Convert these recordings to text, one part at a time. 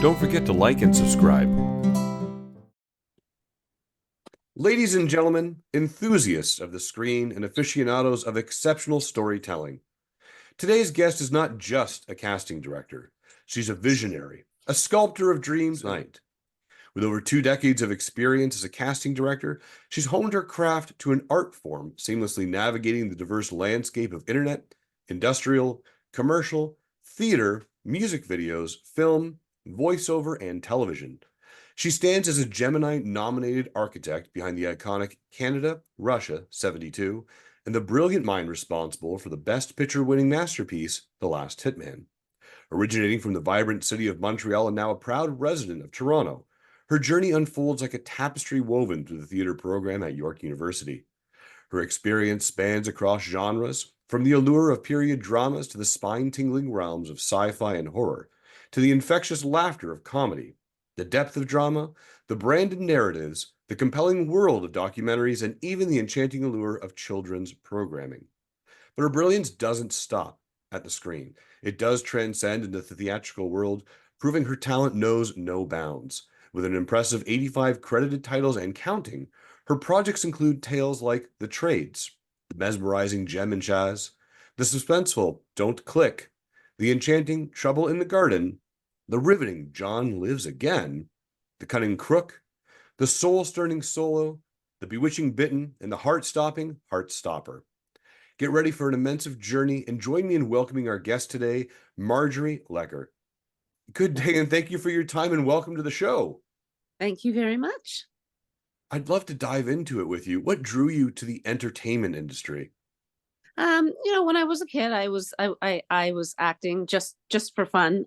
Don't forget to like and subscribe. Ladies and gentlemen, enthusiasts of the screen and aficionados of exceptional storytelling, today's guest is not just a casting director. She's a visionary, a sculptor of dreams night. With over 2 decades of experience as a casting director, she's honed her craft to an art form, seamlessly navigating the diverse landscape of internet, industrial, commercial, theater, music videos, film, voiceover, and television. She stands as a Gemini-nominated architect behind the iconic Canada, Russia 72, and the brilliant mind responsible for the Best Picture-winning masterpiece, The Last Hitman. Originating from the vibrant city of Montreal and now a proud resident of Toronto, her journey unfolds like a tapestry woven through the theater program at York University. Her experience spans across genres, from the allure of period dramas to the spine-tingling realms of sci-fi and horror, to the infectious laughter of comedy, the depth of drama, the branded narratives, the compelling world of documentaries, and even the enchanting allure of children's programming. But her brilliance doesn't stop at the screen. It does transcend into the theatrical world, proving her talent knows no bounds. With an impressive 85 credited titles and counting, her projects include tales like The Trades, the mesmerizing Gem and Chaz, the suspenseful Don't Click, the enchanting Trouble in the Garden, the riveting John Lives Again, the cunning Crook, the soul-stirring Solo, the bewitching Bitten, and the heart-stopping Heartstopper. Get ready for an immense journey and join me in welcoming our guest today, Marjorie Lecker. Good day and thank you for your time and welcome to the show. Thank you very much. I'd love to dive into it with you. What drew you to the entertainment industry? When I was a kid, I was acting just for fun.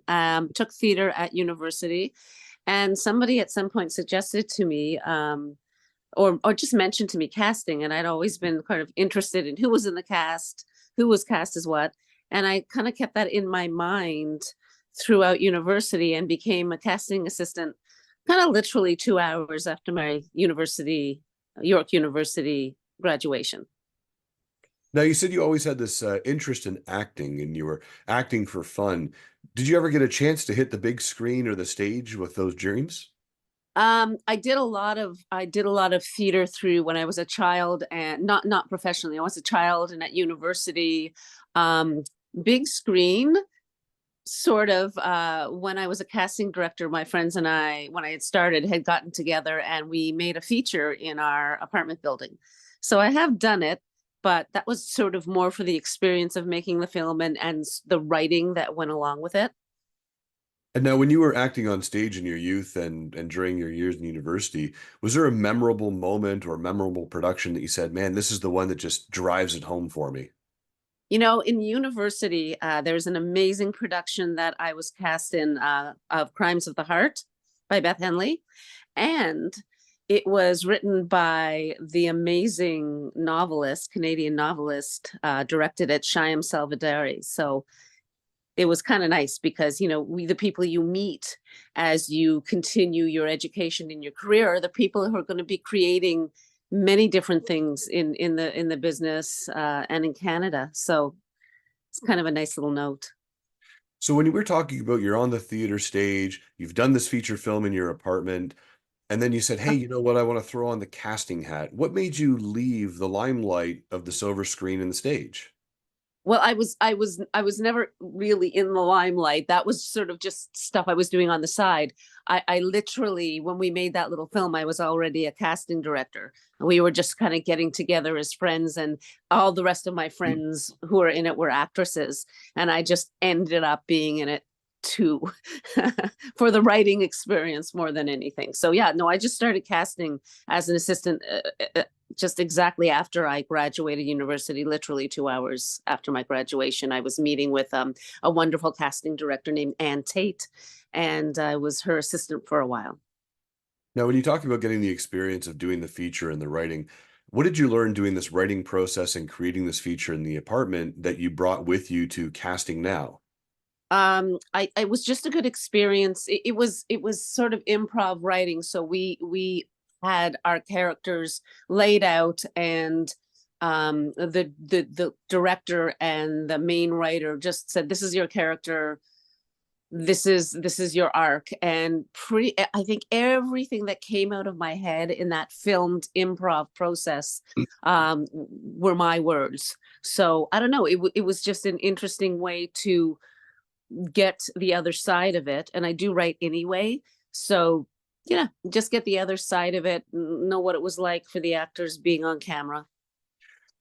Took theater at university, and somebody at some point suggested to me, or just mentioned to me casting, and I'd always been kind of interested in who was in the cast, who was cast as what, and I kind of kept that in my mind throughout university and became a casting assistant, kind of literally 2 hours after my York University graduation. Now, you said you always had this interest in acting and you were acting for fun. Did you ever get a chance to hit the big screen or the stage with those dreams? I did a lot of theater through when I was a child, and not professionally. I was a child and at university. Um, Big screen, sort of, when I was a casting director, my friends and I, when I had started, had gotten together and we made a feature in our apartment building. So I have done it, but that was sort of more for the experience of making the film and the writing that went along with it. And now, when you were acting on stage in your youth and during your years in university, was there a memorable moment or memorable production that you said, man, this is the one that just drives it home for me? In university, there's an amazing production that I was cast in, of Crimes of the Heart by Beth Henley. And it was written by the amazing novelist, Canadian novelist, directed at Shyam Salvadari. So it was kind of nice because, we, the people you meet as you continue your education in your career, are the people who are going to be creating many different things in the business, and in Canada. So it's kind of a nice little note. So, when you were talking about you're on the theater stage, you've done this feature film in your apartment, and then you said, hey, you know what? I want to throw on the casting hat. What made you leave the limelight of the silver screen and the stage? Well, I was never really in the limelight. That was sort of just stuff I was doing on the side. I literally, when we made that little film, I was already a casting director. We were just kind of getting together as friends, and all the rest of my friends who were in it were actresses, and I just ended up being in it too, for the writing experience more than anything. So yeah, no, I just started casting as an assistant, just exactly after I graduated university, literally 2 hours after my graduation. I was meeting with a wonderful casting director named Ann Tate, and I was her assistant for a while. Now, when you talk about getting the experience of doing the feature and the writing, what did you learn doing this writing process and creating this feature in the apartment that you brought with you to casting now? I was just a good experience. It was sort of improv writing, so we had our characters laid out, and the director and the main writer just said, this is your character, this is your arc. And pretty I think everything that came out of my head in that filmed improv process were my words. So I don't know, it was just an interesting way to get the other side of it, and I do write anyway. So yeah, just get the other side of it, know what it was like for the actors being on camera.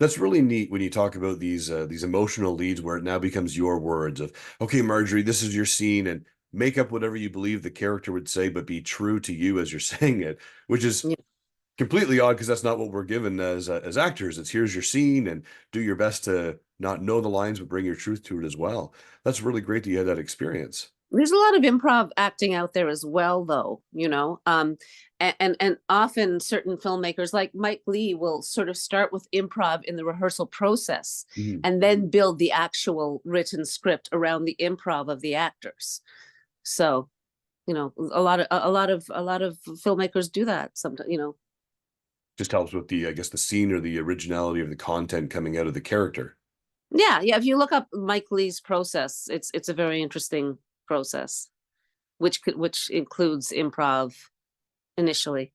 That's really neat when you talk about these emotional leads where it now becomes your words of, okay, Marjorie, this is your scene, and make up whatever you believe the character would say, but be true to you as you're saying it, which is Yeah. completely odd because that's not what we're given as actors. It's here's your scene and do your best to not know the lines, but bring your truth to it as well. That's really great that you had that experience. There's a lot of improv acting out there as well, though, and often certain filmmakers like Mike Lee will sort of start with improv in the rehearsal process Mhm. and then build the actual written script around the improv of the actors. So, a lot of filmmakers do that sometimes. Just helps with the, I guess, the scene or the originality of the content coming out of the character. Yeah, yeah. If you look up Mike Lee's process, it's a very interesting process, which includes improv initially.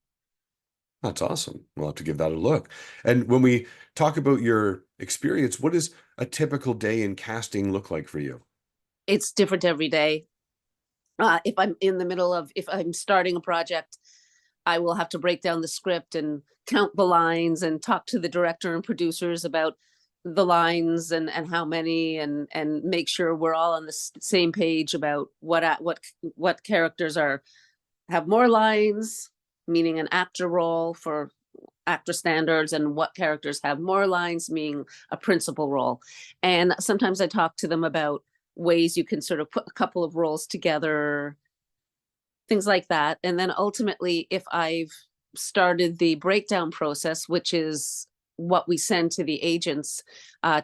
That's awesome. We'll have to give that a look. And when we talk about your experience, what does a typical day in casting look like for you? It's different every day. If I'm starting a project, I will have to break down the script and count the lines and talk to the director and producers about the lines and how many, and make sure we're all on the same page about what characters are have more lines, meaning an actor role for actor standards, and what characters have more lines, meaning a principal role. And sometimes I talk to them about ways you can sort of put a couple of roles together, things like that. And then ultimately, if I've started the breakdown process, which is what we send to the agents,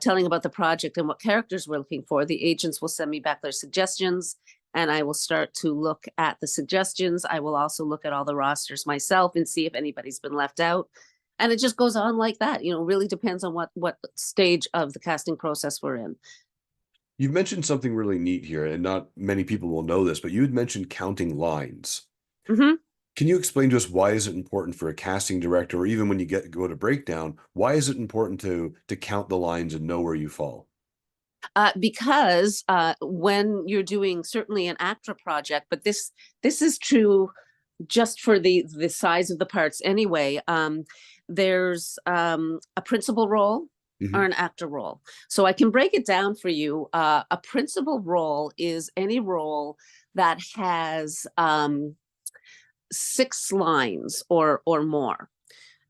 telling about the project and what characters we're looking for, the agents will send me back their suggestions, and I will start to look at the suggestions. I will also look at all the rosters myself and see if anybody's been left out. And it just goes on like that. Really depends on what stage of the casting process we're in. You've mentioned something really neat here, and not many people will know this, but you had mentioned counting lines. Mm-hmm. Can you explain to us why is it important for a casting director, or even when you go to breakdown, why is it important to count the lines and know where you fall? Because when you're doing certainly an actor project, but this is true just for the size of the parts anyway. There's a principal role or Mhm. an actor role. So I can break it down for you. A principal role is any role that has 6 lines or more.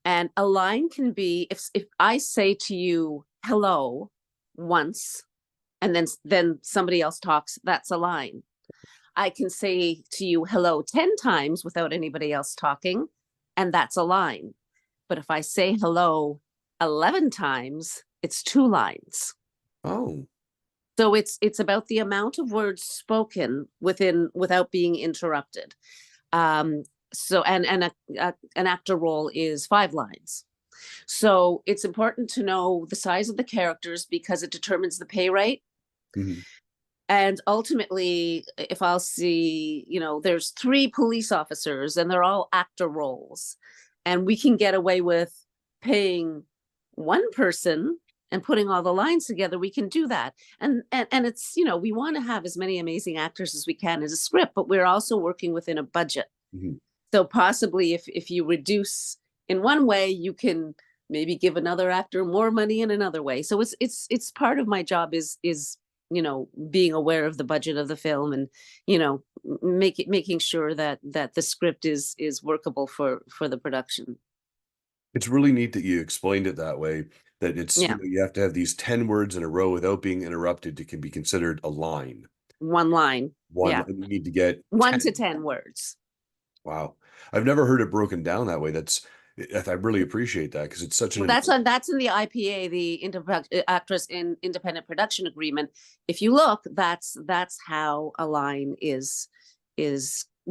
And a line can be, if I say to you hello once, and then somebody else talks, that's a line. I can say to you hello 10 times without anybody else talking, and that's a line. But if I say hello 11 times, it's 2 lines. Oh, So it's about the amount of words spoken without being interrupted. Um, an actor role is 5 lines. So it's important to know the size of the characters because it determines the pay rate. mhm. And ultimately, if I'll see, there's 3 police officers and they're all actor roles, and we can get away with paying one person and putting all the lines together, we can do that. And it's, we want to have as many amazing actors as we can as a script, but we're also working within a budget. Mhm. So possibly if you reduce in one way, you can maybe give another actor more money in another way. So it's part of my job is being aware of the budget of the film, and making sure that the script is workable for the production. It's really neat that you explained it that way, that it's, Yeah, you have to have these 10 words in a row without being interrupted to can be considered a line. one line. One, Yeah, you need to get one to 10. 10 words. Wow. I've never heard it broken down that way. I really appreciate that because it's such Well, an important. that's in the IPA, the Actress in Independent Production Agreement. If you look, that's how a line is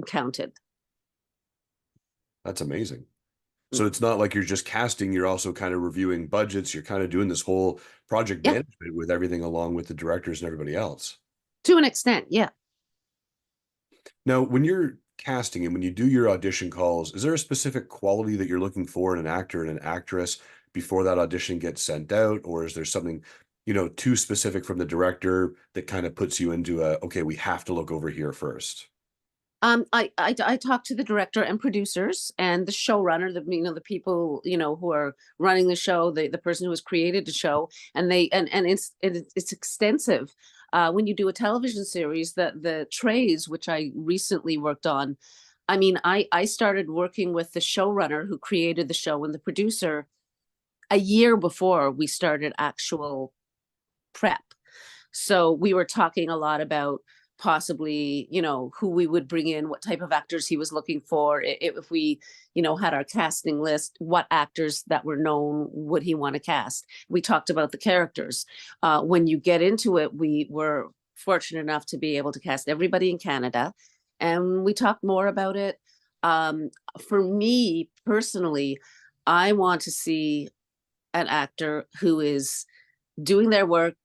counted. That's amazing. So it's not like you're just casting, you're also kind of reviewing budgets. You're kind of doing this whole project Yeah, management with everything along with the directors and everybody else. to an extent. Yeah. Now, when you're casting and when you do your audition calls, is there a specific quality that you're looking for in an actor and an actress before that audition gets sent out? Or is there something, too specific from the director that kind of puts you into okay, we have to look over here first? I talk to the director and producers and the showrunner, the people, who are running the show, the person who has created the show, and it's extensive. When you do a television series, the trays, which I recently worked on, I mean, I started working with the showrunner who created the show and the producer a year before we started actual prep. So we were talking a lot about possibly, who we would bring in, what type of actors he was looking for. If we, had our casting list, what actors that were known would he want to cast? We talked about the characters. When you get into it, we were fortunate enough to be able to cast everybody in Canada, and we talked more about it. Um, for me personally, I want to see an actor who is doing their work,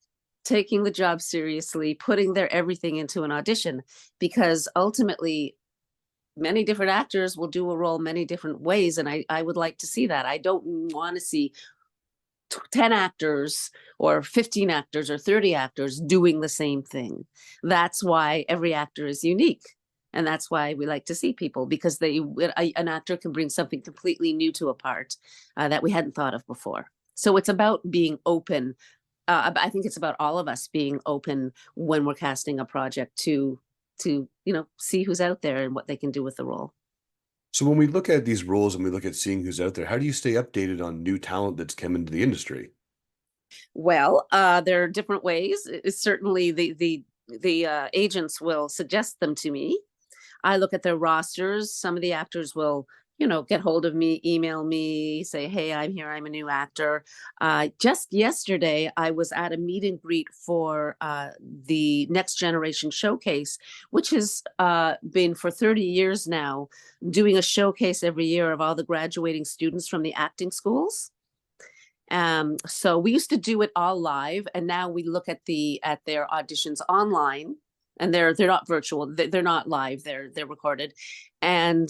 taking the job seriously, putting their everything into an audition, because ultimately many different actors will do a role many different ways. And I would like to see that. I don't want to see 10 actors or 15 actors or 30 actors doing the same thing. That's why every actor is unique. And that's why we like to see people, because an actor can bring something completely new to a part that we hadn't thought of before. So it's about being open. I think it's about all of us being open when we're casting a project to see who's out there and what they can do with the role. So when we look at these roles and we look at seeing who's out there, how do you stay updated on new talent that's come into the industry? Well, there are different ways. It's certainly the agents will suggest them to me. I look at their rosters. Some of the actors will, get hold of me, email me, say, "Hey, I'm here. I'm a new actor." Just yesterday, I was at a meet and greet for the Next Generation Showcase, which has been for 30 years now, doing a showcase every year of all the graduating students from the acting schools. So we used to do it all live, and now we look at their auditions online, and they're not virtual, they're not live, they're recorded, and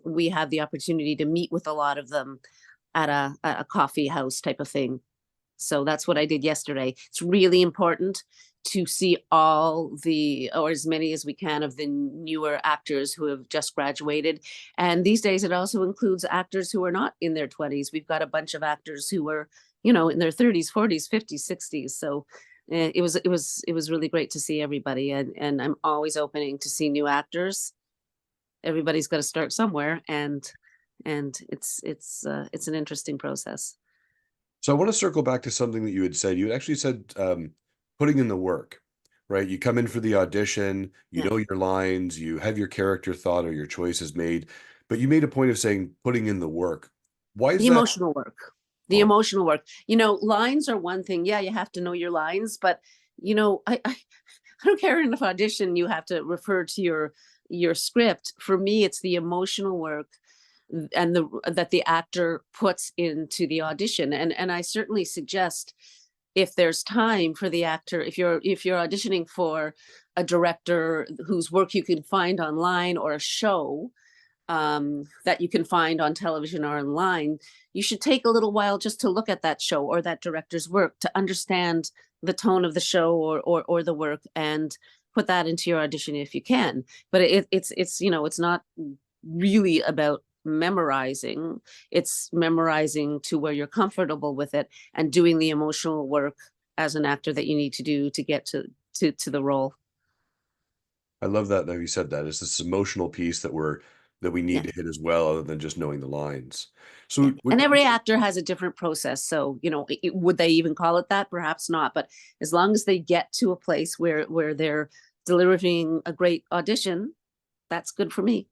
we have the opportunity to meet with a lot of them at a coffee house type of thing. So that's what I did yesterday. It's really important to see all the, or as many as we can, of the newer actors who have just graduated. And these days, it also includes actors who are not in their 20s. We've got a bunch of actors who are, in their 30s, 40s, 50s, 60s. So it was really great to see everybody. And I'm always opening to see new actors. Everybody's got to start somewhere, and it's an interesting process. So I want to circle back to something that you had said. You had actually said putting in the work, right? You come in for the audition, you Yeah. know your lines, you have your character thought or your choices made, but you made a point of saying putting in the work. Why is The that? emotional work. The Oh, emotional work. Lines are one thing. Yeah, you have to know your lines, but I don't care in an audition you have to refer to your script. For me, it's the emotional work and that the actor puts into the audition. And I certainly suggest, if there's time for the actor, if you're auditioning for a director whose work you can find online, or a show that you can find on television or online, you should take a little while just to look at that show or that director's work to understand the tone of the show, or the work, and put that into your audition if you can. But it's not really about memorizing. It's memorizing to where you're comfortable with it, and doing the emotional work as an actor that you need to do to get to the role. I love that you said that. It's this emotional piece that we need Yeah. to hit as well, other than just knowing the lines. Yeah. So And every actor has a different process. So, would they even call it that? Perhaps not. But as long as they get to a place where they're delivering a great audition, that's good for me.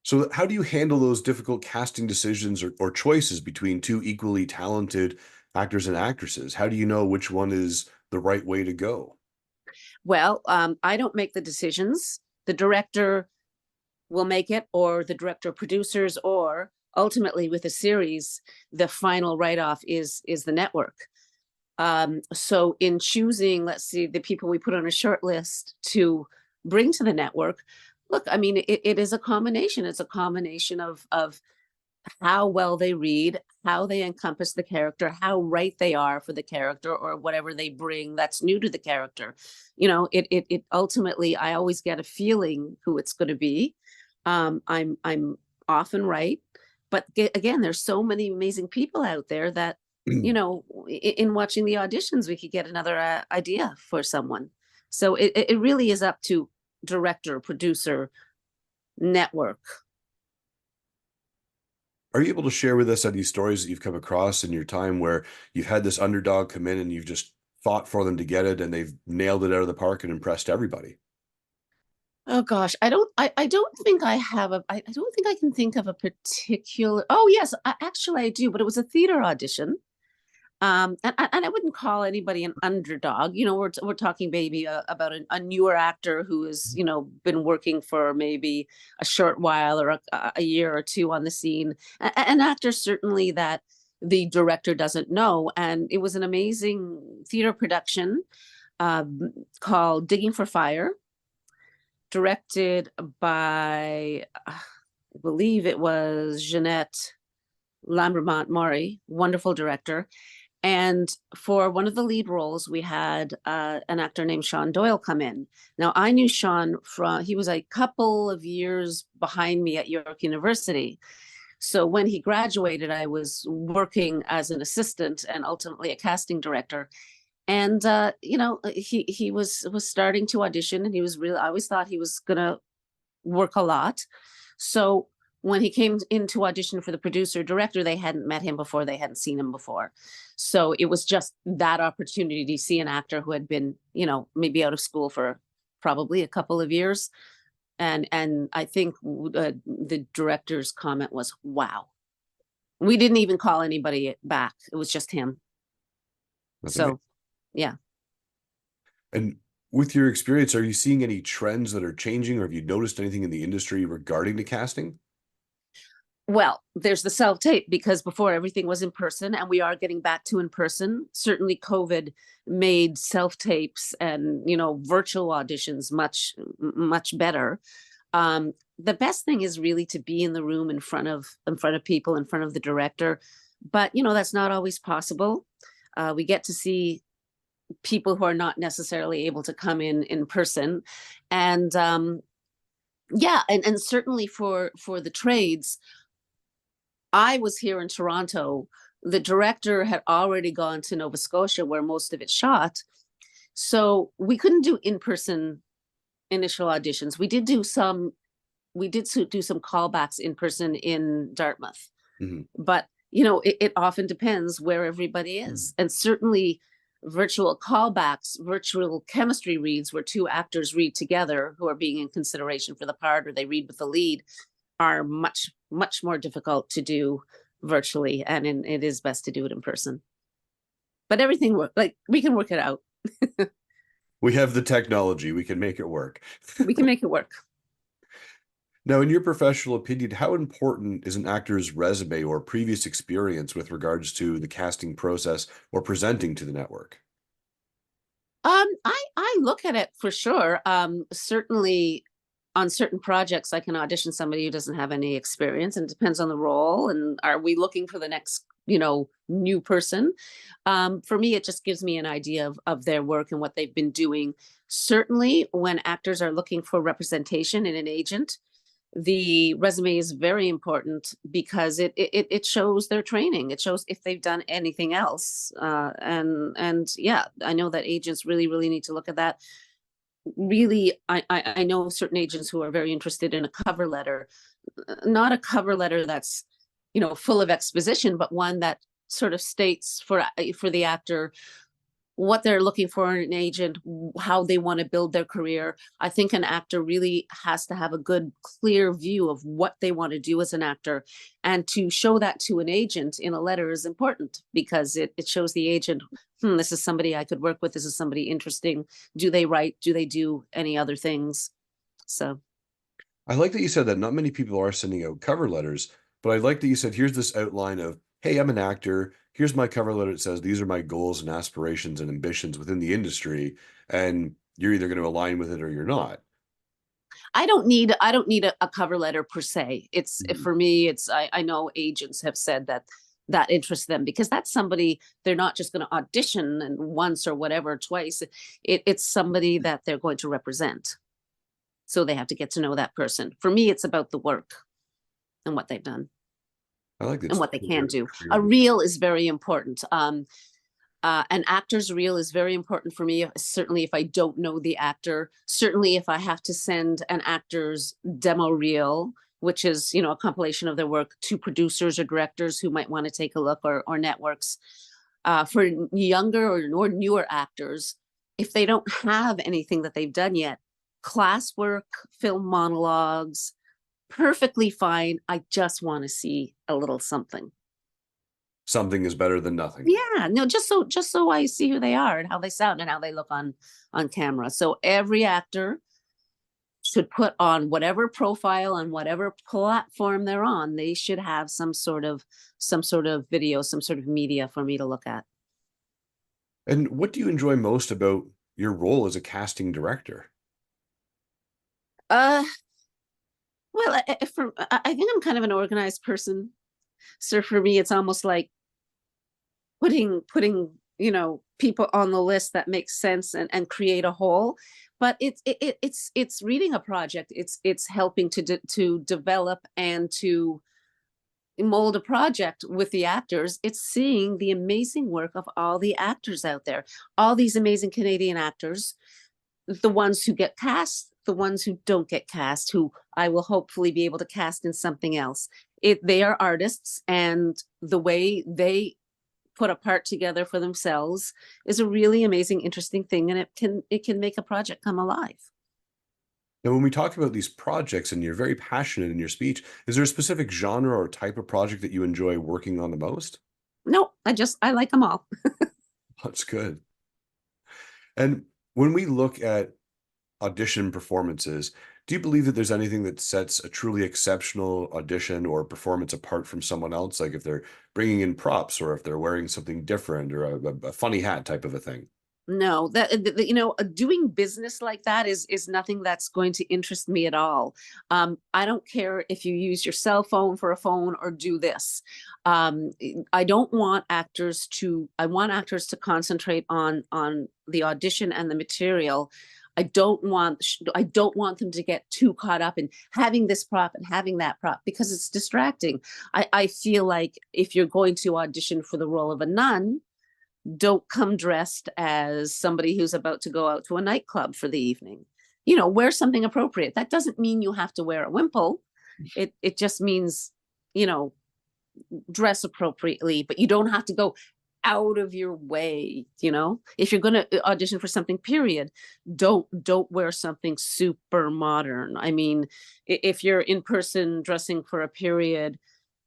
so how do you handle those difficult casting decisions or choices between two equally talented actors and actresses? How do you know which one is the right way to go? Well, I don't make the decisions. The director will make it, or the director producers, or ultimately with a series, the final write-off is the network. So in choosing, let's see, the people we put on a short list to bring to the network. Look, I mean, it is a combination. It's a combination of how well they read, how they encompass the character, how right they are for the character, or whatever they bring that's new to the character. It ultimately, I always get a feeling who it's going to be. I'm often right, but again, there's so many amazing people out there that in watching the auditions, we could get another idea for someone. So it really is up to director, producer, network. Are you able to share with us any stories that you've come across in your time where you've had this underdog come in and you've just fought for them to get it and they've nailed it out of the park and impressed everybody? Oh gosh, I don't think I have I don't think I can think of a particular. Oh yes, actually I do, but it was a theater audition. And I wouldn't call anybody an underdog. We're talking maybe about a newer actor who has been working for maybe a short while, or a year or two on the scene. An actor certainly that the director doesn't know, and it was an amazing theater production um, called Digging for Fire, directed by I believe it was Jeanette Lambermont Maury, wonderful director. And for one of the lead roles, we had an actor named Sean Doyle come in. Now, I knew Sean he was a couple of years behind me at York University. So when he graduated, I was working as an assistant and ultimately a casting director. And he was starting to audition, and he was really. I always thought he was gonna work a lot. So when he came in to audition for the producer director, they hadn't met him before, they hadn't seen him before. So it was just that opportunity to see an actor who had been, maybe out of school for probably a couple of years. And I think the director's comment was, "Wow." We didn't even call anybody back. It was just him. That's amazing. So, yeah. And with your experience, are you seeing any trends that are changing, or have you noticed anything in the industry regarding the casting? Well, there's the self tape, because before everything was in person, and we are getting back to in person. Certainly, COVID made self tapes and virtual auditions much better. The best thing is really to be in the room in front of people, in front of the director, but that's not always possible. We get to see people who are not necessarily able to come in person, and yeah, and certainly for the trades. I was here in Toronto. The director had already gone to Nova Scotia, where most of it shot. So we couldn't do in-person initial auditions. We did do some callbacks in person in Dartmouth. Mhm. But it often depends where everybody is. And certainly virtual callbacks, virtual chemistry reads, where two actors read together who are being in consideration for the part, or they read with the lead, are much more difficult to do virtually, and it is best to do it in person. But everything like we can work it out. We have the technology, we can make it work. We can make it work. Now, in your professional opinion, how important is an actor's resume or previous experience with regards to the casting process or presenting to the network? I look at it for sure. Certainly on certain projects, I can audition somebody who doesn't have any experience, and it depends on the role. And are we looking for the next, new person? For me, it just gives me an idea of their work and what they've been doing. Certainly, when actors are looking for representation in an agent, the resume is very important, because it shows their training. It shows if they've done anything else. And yeah, I know that agents really need to look at that. Really, I know certain agents who are very interested in a cover letter, not a cover letter that's full of exposition, but one that sort of states for the actor what they're looking for in an agent, how they want to build their career. I think an actor really has to have a good, clear view of what they want to do as an actor. And to show that to an agent in a letter is important, because it shows the agent, this is somebody I could work with. This is somebody interesting. Do they write? Do they do any other things? So. I like that you said that not many people are sending out cover letters, but I like that you said, here's this outline of, hey, I'm an actor. Here's my cover letter. It says, these are my goals and aspirations and ambitions within the industry. And you're either going to align with it or you're not. I don't need a cover letter per se. It's Mhm. for me, I know agents have said that that interests them because that's somebody they're not just going to audition and once or whatever twice. It's somebody that they're going to represent. So they have to get to know that person. For me, it's about the work and what they've done I like and this. what they can do. A reel is very important. An actor's reel is very important for me. Certainly, if I don't know the actor, certainly if I have to send an actor's demo reel, which is a compilation of their work, to producers or directors who might want to take a look, or networks. For younger or newer actors, if they don't have anything that they've done yet, classwork, film monologues, perfectly fine. I just want to see a little something. Something is better than nothing. Yeah, no, just so I see who they are and how they sound and how they look on camera. So every actor should put on whatever profile on whatever platform they're on. They should have some sort of video, some sort of media for me to look at. And what do you enjoy most about your role as a casting director? Uh, well, I think I'm kind of an organized person. So for me, it's almost like putting people on the list that makes sense and create a whole. But it's reading a project. It's helping to develop and to mold a project with the actors. It's seeing the amazing work of all the actors out there, all these amazing Canadian actors, the ones who get cast, the ones who don't get cast, who I will hopefully be able to cast in something else. They are artists, and the way they put a part together for themselves is a really amazing, interesting thing, and it can make a project come alive. Now, when we talk about these projects and you're very passionate in your speech, is there a specific genre or type of project that you enjoy working on the most? No, I like them all. That's good. And when we look at audition performances, do you believe that there's anything that sets a truly exceptional audition or performance apart from someone else? Like if they're bringing in props or if they're wearing something different or a funny hat type of a thing? No, doing business like that is nothing that's going to interest me at all. I don't care if you use your cell phone for a phone or do this. um, I don't want actors to I want actors to concentrate on the audition and the material. I don't want them to get too caught up in having this prop and having that prop because it's distracting. I feel like if you're going to audition for the role of a nun, don't come dressed as somebody who's about to go out to a nightclub for the evening. Wear something appropriate. That doesn't mean you have to wear a wimple. It just means, you know, dress appropriately, but you don't have to go out of your way. If you're going to audition for something, period, don't wear something super modern. I mean, if you're in person dressing for a period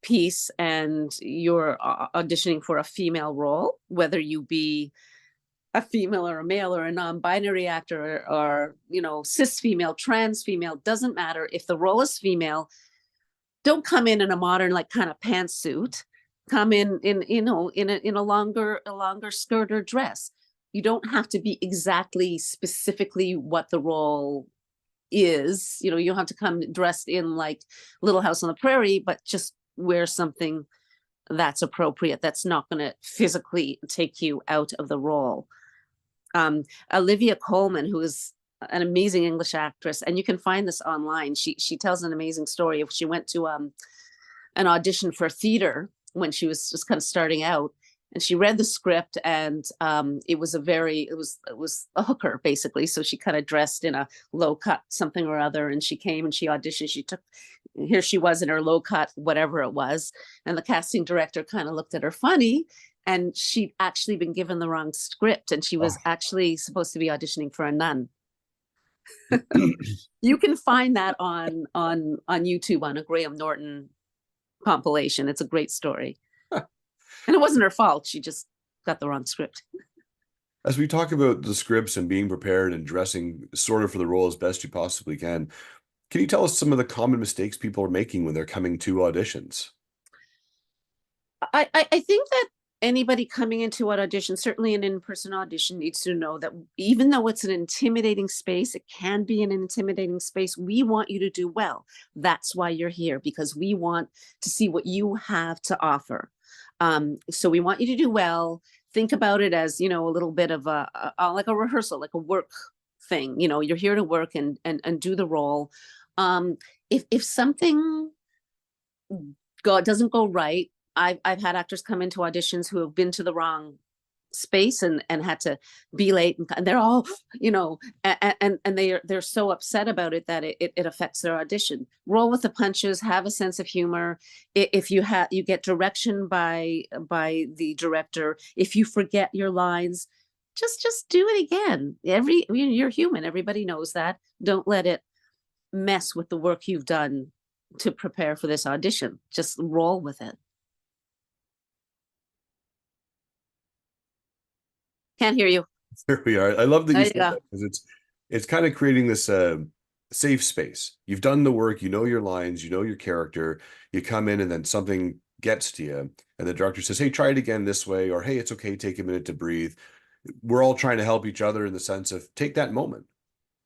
piece and you're auditioning for a female role, whether you be a female or a male or a non-binary actor, or cis female, trans female, doesn't matter. If the role is female, don't come in a modern like kind of pantsuit. Come in in a longer skirt or dress. You don't have to be exactly specifically what the role is. You don't have to come dressed in like Little House on the Prairie, but just wear something that's appropriate, that's not going to physically take you out of the role. Olivia Colman, who is an amazing English actress, and you can find this online. She tells an amazing story of she went to an audition for theater when she was just kind of starting out, and she read the script, and it was a hooker basically. So she kind of dressed in a low cut something or other, and she came and she auditioned. Here she was in her low cut whatever it was, and the casting director kind of looked at her funny, and she'd actually been given the wrong script, and she Oh. was actually supposed to be auditioning for a nun. You can find that on YouTube on a Graham Norton compilation. It's a great story. And it wasn't her fault. She just got the wrong script. As we talk about the scripts and being prepared and dressing sort of for the role as best you possibly can you tell us some of the common mistakes people are making when they're coming to auditions? I think that anybody coming into an audition, certainly an in-person audition, needs to know that even though it's an intimidating space, it can be an intimidating space. We want you to do well. That's why you're here, because we want to see what you have to offer. So we want you to do well. Think about it as, you know, a little bit of like a rehearsal, like a work thing. You know, you're here to work and do the role. If something doesn't go right, I've had actors come into auditions who have been to the wrong space and had to be late, and they're all, you know, and they're so upset about it that it affects their audition. Roll with the punches, have a sense of humor. If you get direction by the director, if you forget your lines, just do it again. You're human, everybody knows that. Don't let it mess with the work you've done to prepare for this audition. Just roll with it. Can't hear you. There we are. I love that There you you said go. that because it's kind of creating this safe space. You've done the work, you know your lines, you know your character. You come in and then something gets to you, and the director says, "Hey, try it again this way," or "Hey, it's okay, take a minute to breathe." We're all trying to help each other in the sense of take that moment,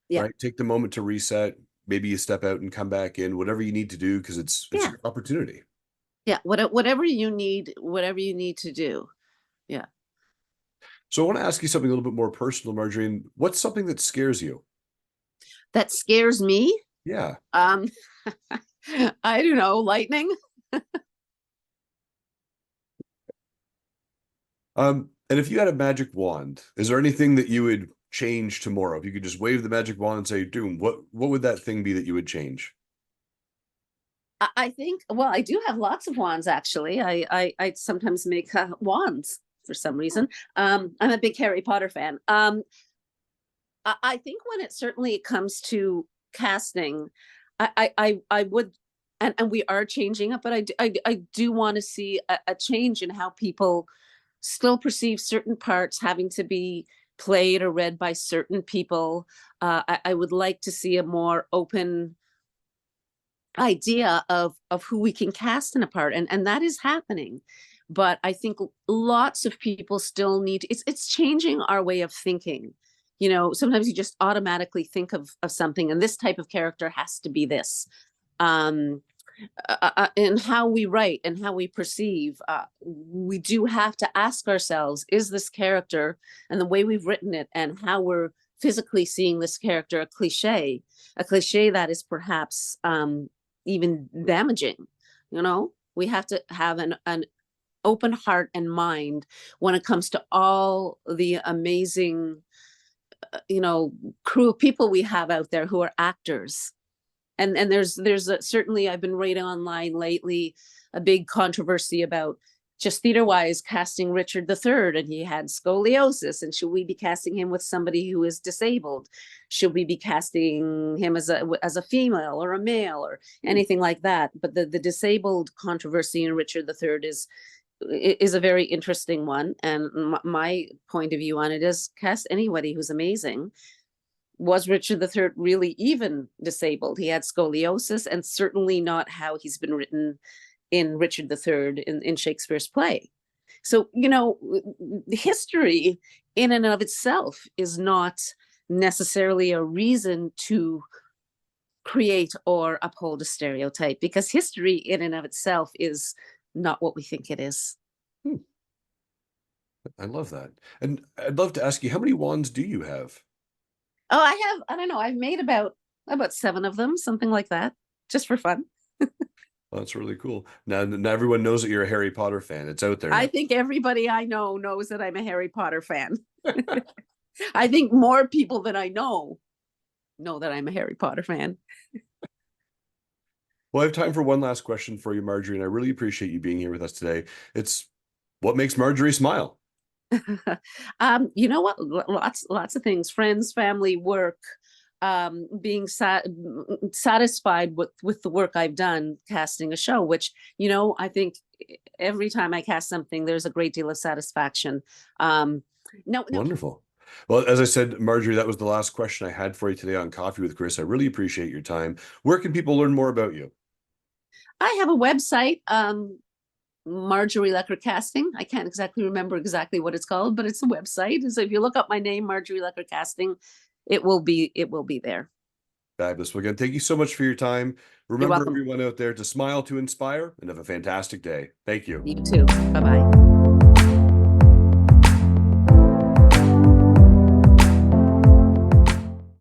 Yeah. right? Take the moment to reset. Maybe you step out and come back in, whatever you need to do, because it's Yeah. your opportunity. Yeah. Whatever you need to do. Yeah. So I want to ask you something a little bit more personal, Marjorie. What's something that scares you? That scares me. Yeah. Um, I don't know, lightning. And if you had a magic wand, is there anything that you would change tomorrow? If you could just wave the magic wand and say, "Doom," what would that thing be that you would change? I think, well, I do have lots of wands actually. I sometimes make wands for some reason. I'm a big Harry Potter fan. I think when it certainly comes to casting, I would, and we are changing it, but I do want to see a change in how people still perceive certain parts having to be played or read by certain people. I would like to see a more open idea of who we can cast in a part, and that is happening. But I think lots of people still need, it's changing our way of thinking. You know, sometimes you just automatically think of something, and this type of character has to be this. um in how we write and how we perceive, we do have to ask ourselves, is this character and the way we've written it and how we're physically seeing this character a cliche that is perhaps even damaging? You know, we have to have an open heart and mind when it comes to all the amazing, you know, crew of people we have out there who are actors. And there's certainly, I've been reading online lately a big controversy about, just theater wise, casting Richard III, and he had scoliosis, and should we be casting him with somebody who is disabled? Should we be casting him as a female or a male or anything like that? But the disabled controversy in Richard III is a very interesting one, and my point of view on it is, cast anybody who's amazing. Was Richard III really even disabled? He had scoliosis, and certainly not how he's been written in Richard III in Shakespeare's play. So, you know, history in and of itself is not necessarily a reason to create or uphold a stereotype, because history in and of itself is not what we think it is. Hmm, I love that. And I'd love to ask you, how many wands do you have? Oh, I don't know, I've made about 7 of them, something like that, just for fun. Well, that's really cool. Now everyone knows that you're a Harry Potter fan. It's out there I now. think everybody I know knows that I'm a Harry Potter fan. I think more people than I know that I'm a Harry Potter fan. Well, I have time for one last question for you, Marjorie, and I really appreciate you being here with us today. It's what makes Marjorie smile? You know what? Lots of things: friends, family, work. Being satisfied with the work I've done casting a show, which, you know, I think every time I cast something, there's a great deal of satisfaction. No, Wonderful. Well, as I said, Marjorie, that was the last question I had for you today on Coffee with Chris. I really appreciate your time. Where can people learn more about you? I have a website. Marjorie Lecker Casting. I can't exactly remember exactly what it's called, but it's a website. So if you look up my name, Marjorie Lecker Casting, it will be there. Fabulous. Well, again, thank you so much for your time. You're Remember, welcome. everyone out there, to smile to inspire and have a fantastic day. Thank you. You too. Bye bye.